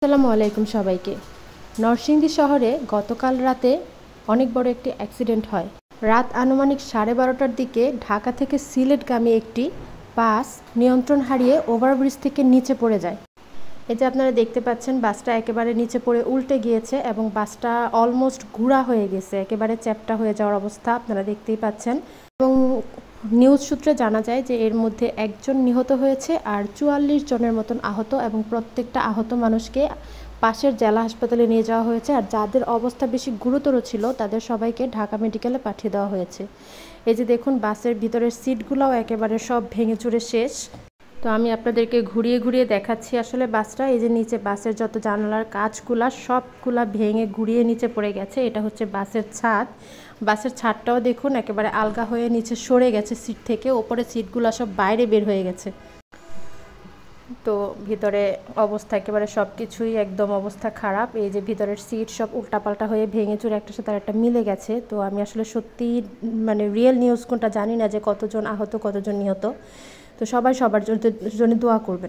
আসসালামু আলাইকুম সবাইকে। নরসিংদী শহরে গতকাল রাতে অনেক বড় একটি অ্যাক্সিডেন্ট হয়। রাত আনুমানিক 12:30টার দিকে ঢাকা থেকে সিলেটগামী একটি বাস নিয়ন্ত্রণ হারিয়ে ওভারব্রিজ থেকে নিচে পড়ে যায়। এই যে আপনারা দেখতে পাচ্ছেন বাসটা একেবারে নিচে পড়ে উল্টে গিয়েছে এবং বাসটা অলমোস্ট গুঁড়া হয়ে গেছে, একেবারে চ্যাপ্টা হয়ে যাওয়ার অবস্থা আপনারা দেখতেই পাচ্ছেন। এবং নিউজ সূত্রে জানা যায় যে এর মধ্যে একজন নিহত হয়েছে আর 44 জনের মতন আহত, এবং প্রত্যেকটা আহত মানুষকে পাশের জেলা হাসপাতালে নিয়ে যাওয়া হয়েছে। আর যাদের অবস্থা বেশি গুরুতর ছিল তাদের সবাইকে ঢাকা মেডিকেলে পাঠিয়ে দেওয়া হয়েছে। এই যে দেখুন বাসের ভিতরের সিটগুলোও একেবারে সব ভেঙে চুরে শেষ। তো আমি আপনাদেরকে ঘুরিয়ে ঘুরিয়ে দেখাচ্ছি আসলে বাসটা। এই যে নিচে বাসের যত জানালার কাঁচগুলা সবগুলা ভেঙে গুঁড়িয়ে নিচে পড়ে গেছে। এটা হচ্ছে বাসের ছাদ। বাসের ছাদটাও দেখুন একেবারে আলগা হয়ে নিচে সরে গেছে সিট থেকে, ওপরে সিটগুলো সব বাইরে বের হয়ে গেছে। তো ভিতরে অবস্থা একেবারে সব কিছুই একদম অবস্থা খারাপ। এই যে ভিতরের সিট সব উল্টাপাল্টা হয়ে ভেঙে চুরে একটার সাথে আরেকটা মিলে গেছে। তো আমি আসলে সত্যি মানে রিয়েল নিউজ কোনটা জানি না যে কতজন আহত কতজন নিহত। তো সবাই সবার জন্য দোয়া করবেন।